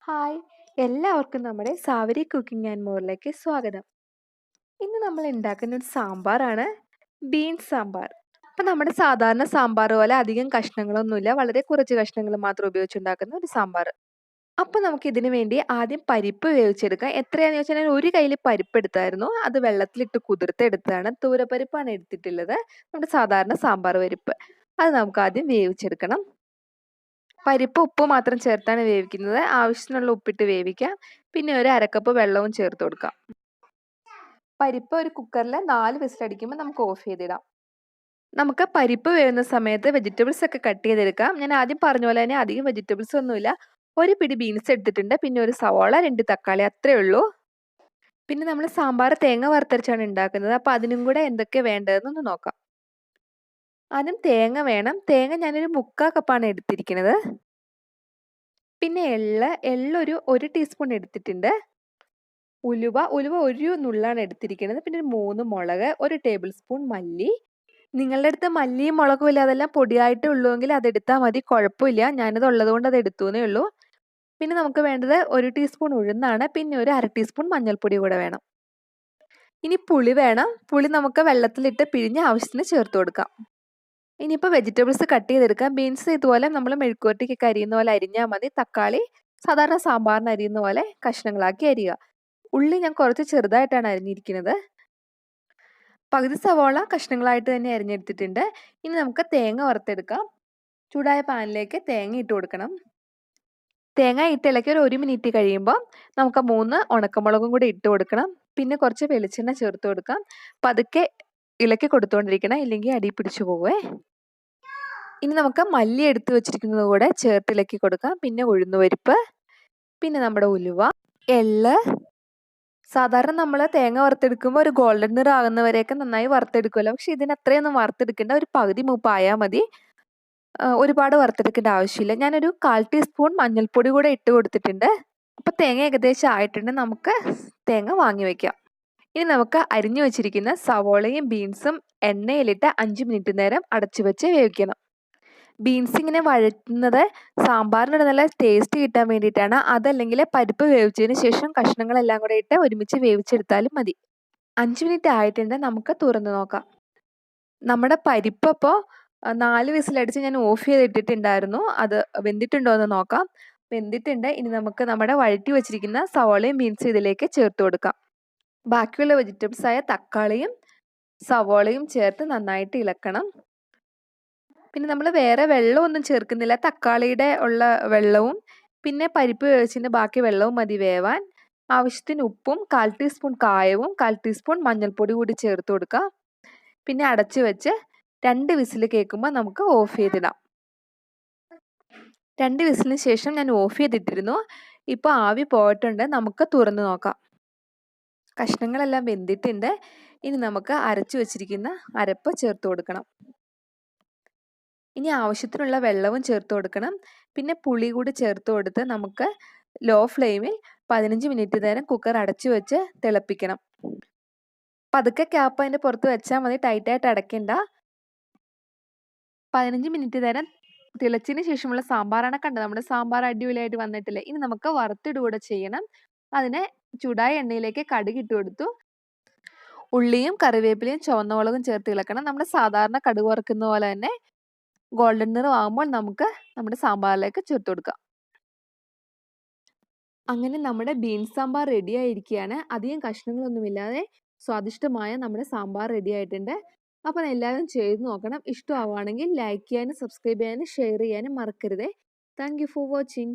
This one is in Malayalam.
ഹായ് എല്ലാവർക്കും നമ്മുടെ സാവരി കുക്കിംഗ് ആൻഡ് മോറിലേക്ക് സ്വാഗതം. ഇന്ന് നമ്മൾ ഉണ്ടാക്കുന്ന ഒരു സാമ്പാറാണ്, ബീൻസ് സാമ്പാർ. അപ്പം നമ്മുടെ സാധാരണ സാമ്പാർ പോലെ അധികം കഷ്ണങ്ങളൊന്നുമില്ല, വളരെ കുറച്ച് കഷ്ണങ്ങൾ മാത്രം ഉപയോഗിച്ചുണ്ടാക്കുന്ന ഒരു സാമ്പാർ. അപ്പോൾ നമുക്ക് ഇതിനു വേണ്ടി ആദ്യം പരിപ്പ് വേവിച്ചെടുക്കാം. എത്രയാണെന്ന് വെച്ചാൽ ഞാൻ ഒരു കയ്യിൽ പരിപ്പ് എടുത്തായിരുന്നു, അത് വെള്ളത്തിലിട്ട് കുതിർത്തെടുത്താണ്. തൂരപ്പരിപ്പാണ് എടുത്തിട്ടുള്ളത്, നമ്മുടെ സാധാരണ സാമ്പാർ പരിപ്പ്. അത് നമുക്ക് ആദ്യം വേവിച്ചെടുക്കണം. പരിപ്പ് ഉപ്പ് മാത്രം ചേർത്താണ് വേവിക്കുന്നത്. ആവശ്യത്തിനുള്ള ഉപ്പിട്ട് വേവിക്കാം. പിന്നെ ഒരു അരക്കപ്പ് വെള്ളവും ചേർത്ത് കൊടുക്കാം. പരിപ്പ് ഒരു കുക്കറിൽ 4 വിസിലടിക്കുമ്പോൾ നമുക്ക് ഓഫ് ചെയ്തിടാം. നമുക്ക് പരിപ്പ് വേവുന്ന സമയത്ത് വെജിറ്റബിൾസ് ഒക്കെ കട്ട് ചെയ്തെടുക്കാം. ഞാൻ ആദ്യം പറഞ്ഞ പോലെ തന്നെ അധികം വെജിറ്റബിൾസ് ഒന്നുമില്ല. ഒരു പിടി ബീൻസ് എടുത്തിട്ടുണ്ട്, പിന്നെ ഒരു സവാള, 2 തക്കാളി, അത്രേ ഉള്ളൂ. പിന്നെ നമ്മൾ സാമ്പാർ തേങ്ങ വറുത്തരച്ചാണ് ഉണ്ടാക്കുന്നത്. അപ്പോൾ അതിനും കൂടെ എന്തൊക്കെ വേണ്ടതെന്നൊന്ന് നോക്കാം. ആദ്യം തേങ്ങ വേണം. തേങ്ങ ഞാനൊരു 3/4 കപ്പാണ് എടുത്തിരിക്കുന്നത്. പിന്നെ എള്ളൊരു 1 ടീസ്പൂൺ എടുത്തിട്ടുണ്ട്. ഉലുവ ഒരു നുള്ളാണ് എടുത്തിരിക്കുന്നത്. പിന്നെ 3 മുളക്, 1 ടേബിൾ സ്പൂൺ മല്ലി. നിങ്ങളുടെ അടുത്ത് മല്ലിയും മുളകും ഇല്ല, അതെല്ലാം പൊടിയായിട്ട് ഉള്ളുവെങ്കിൽ അതെടുത്താൽ മതി, കുഴപ്പമില്ല. ഞാനത് ഉള്ളതുകൊണ്ട് അത് എടുത്തുവെന്നേ ഉള്ളൂ. പിന്നെ നമുക്ക് വേണ്ടത് 1 ടീസ്പൂൺ ഉഴുന്നാണ്. പിന്നെ ഒരു 1/2 ടീസ്പൂൺ മഞ്ഞൾപ്പൊടി കൂടെ വേണം. ഇനി പുളി വേണം. പുളി നമുക്ക് വെള്ളത്തിലിട്ട് പിഴിഞ്ഞ് ആവശ്യത്തിന് ചേർത്ത് കൊടുക്കാം. ഇനിയിപ്പോൾ വെജിറ്റബിൾസ് കട്ട് ചെയ്തെടുക്കാം. ബീൻസ് ഇതുപോലെ നമ്മൾ മെഴുക്കുവരട്ടിക്കൊക്കെ അരിയുന്ന പോലെ അരിഞ്ഞാൽ മതി. തക്കാളി സാധാരണ സാമ്പാറിന് അരിയുന്ന പോലെ കഷ്ണങ്ങളാക്കി അരിയുക. ഉള്ളി ഞാൻ കുറച്ച് ചെറുതായിട്ടാണ് അരിഞ്ഞിരിക്കുന്നത്. പകുതി സവാള കഷ്ണങ്ങളായിട്ട് തന്നെ അരിഞ്ഞെടുത്തിട്ടുണ്ട്. ഇനി നമുക്ക് തേങ്ങ വറുത്തെടുക്കാം. ചൂടായ പാനിലേക്ക് തേങ്ങ ഇട്ട് കൊടുക്കണം. തേങ്ങ ഇട്ട് ഇളക്കി ഒരു 1 മിനിറ്റ് കഴിയുമ്പോൾ നമുക്ക് 3 ഉണക്കമുളകും കൂടി ഇട്ട് കൊടുക്കണം. പിന്നെ കുറച്ച് വെളിച്ചെണ്ണ ചേർത്ത് കൊടുക്കാം. പതുക്കെ ഇളക്കി കൊടുത്തുകൊണ്ടിരിക്കണം, ഇല്ലെങ്കിൽ അടി പിടിച്ചു പോവേ. ഇനി നമുക്ക് മല്ലി എടുത്ത് വെച്ചിരിക്കുന്നത് കൂടെ ചേർത്ത് ഇളക്കി കൊടുക്കാം. പിന്നെ ഉഴുന്നുപരിപ്പ്, പിന്നെ നമ്മുടെ ഉലുവ, എള്ള്. സാധാരണ നമ്മൾ തേങ്ങ വറുത്തെടുക്കുമ്പോൾ ഒരു ഗോൾഡൻ നിറം ആകുന്നവരെയൊക്കെ നന്നായി വറുത്തെടുക്കുമല്ലോ. പക്ഷെ ഇതിന് അത്രയൊന്നും വറുത്തെടുക്കേണ്ട, ഒരു പകുതി മൂപ്പായാൽ മതി. ഒരുപാട് വറുത്തെടുക്കേണ്ട ആവശ്യമില്ല. ഞാനൊരു 1/4 ടീസ്പൂൺ മഞ്ഞൾപ്പൊടി കൂടെ ഇട്ട് കൊടുത്തിട്ടുണ്ട്. അപ്പോൾ തേങ്ങ ഏകദേശം ആയിട്ടുണ്ട്. നമുക്ക് തേങ്ങ വാങ്ങി വയ്ക്കാം. ഇനി നമുക്ക് അരിഞ്ഞു വെച്ചിരിക്കുന്ന സവോളയും ബീൻസും എണ്ണയിലിട്ട് 5 മിനിറ്റ് നേരം അടച്ചു വെച്ച് വേവിക്കണം. ബീൻസ് ഇങ്ങനെ വഴറ്റുന്നത് സാമ്പാറിനൊരു നല്ല ടേസ്റ്റ് കിട്ടാൻ വേണ്ടിയിട്ടാണ്. അതല്ലെങ്കിൽ പരിപ്പ് വേവിച്ചതിന് ശേഷം കഷ്ണങ്ങളെല്ലാം കൂടെ ഇട്ട് ഒരുമിച്ച് വേവിച്ചെടുത്താലും മതി. 5 മിനിറ്റ് ആയിട്ടുണ്ട്. നമുക്ക് തുറന്ന് നോക്കാം. നമ്മുടെ പരിപ്പ് അപ്പോൾ 4 വിസിലടിച്ച് ഞാൻ ഓഫ് ചെയ്തിട്ടിട്ടുണ്ടായിരുന്നു. അത് വെന്തിട്ടുണ്ടോ എന്ന് നോക്കാം. വെന്തിട്ടുണ്ട്. ഇനി നമുക്ക് നമ്മുടെ വഴറ്റി വെച്ചിരിക്കുന്ന സവാളയും ബീൻസും ഇതിലേക്ക് ചേർത്ത് കൊടുക്കാം. ബാക്കിയുള്ള വെജിറ്റബിൾസായ തക്കാളിയും സവാളയും ചേർത്ത് നന്നായിട്ട് ഇളക്കണം. പിന്നെ നമ്മൾ വേറെ വെള്ളമൊന്നും ചേർക്കുന്നില്ല. തക്കാളിയുടെ ഉള്ള വെള്ളവും പിന്നെ പരിപ്പ് വേവിച്ചതിൻ്റെ ബാക്കി വെള്ളവും മതി വേവാൻ. ആവശ്യത്തിന് ഉപ്പും 1/4 ടീസ്പൂൺ കായവും 1/4 ടീസ്പൂൺ മഞ്ഞൾപ്പൊടി കൂടി ചേർത്ത് കൊടുക്കുക. പിന്നെ അടച്ചു വെച്ച് 2 വിസിൽ കേൾക്കുമ്പോൾ നമുക്ക് ഓഫ് ചെയ്തിടാം. 2 വിസിലിന് ശേഷം ഞാൻ ഓഫ് ചെയ്തിട്ടിരുന്നു. ഇപ്പോൾ ആവി പോയിട്ടുണ്ട്. നമുക്ക് തുറന്ന് നോക്കാം. കഷ്ണങ്ങളെല്ലാം വെന്തിട്ടുണ്ട്. ഇനി നമുക്ക് അരച്ചു വെച്ചിരിക്കുന്ന അരപ്പ് ചേർത്ത് കൊടുക്കണം. ഇനി ആവശ്യത്തിനുള്ള വെള്ളവും ചേർത്ത് കൊടുക്കണം. പിന്നെ പുളി കൂടി ചേർത്ത് കൊടുത്ത് നമുക്ക് ലോ ഫ്ലെയിമിൽ 15 മിനിറ്റ് നേരം കുക്കർ അടച്ചു വെച്ച് തിളപ്പിക്കണം. പതുക്കെ ക്യാപ്പ് അതിൻ്റെ പുറത്ത് വെച്ചാൽ മതി, ടൈറ്റായിട്ട് അടയ്ക്കണ്ട. 15 മിനിറ്റ് നേരം തിളച്ചതിന് ശേഷമുള്ള സാമ്പാറാണ് കണ്ടത്. നമ്മുടെ സാമ്പാർ അടിപൊളിയായിട്ട് വന്നിട്ടില്ലേ. ഇനി നമുക്ക് വറുത്തിടുകൂടെ ചെയ്യണം. അതിനെ ചൂടായ എണ്ണയിലേക്ക് കടുക് ഇട്ട് കൊടുത്തു. ഉള്ളിയും കറിവേപ്പിലയും ചുവന്ന മുളകും ചേർത്ത് ഇളക്കണം. നമ്മുടെ സാധാരണ കടുക് വറുക്കുന്ന പോലെ തന്നെ ഗോൾഡൻ നിറം ആകുമ്പോൾ നമുക്ക് നമ്മുടെ സാമ്പാറിലേക്ക് ചേർത്ത് കൊടുക്കാം. അങ്ങനെ നമ്മുടെ ബീൻസ് സാമ്പാർ റെഡി ആയിരിക്കുകയാണ്. അധികം കഷ്ണങ്ങളൊന്നുമില്ലാതെ സ്വാദിഷ്ടമായ നമ്മുടെ സാമ്പാർ റെഡി ആയിട്ടുണ്ട്. അപ്പോൾ എല്ലാവരും ചെയ്ത് നോക്കണം. ഇഷ്ടമാവുകയാണെങ്കിൽ ലൈക്ക് ചെയ്യാനും സബ്സ്ക്രൈബ് ചെയ്യാനും ഷെയർ ചെയ്യാനും മറക്കരുതേ. Thank you for watching.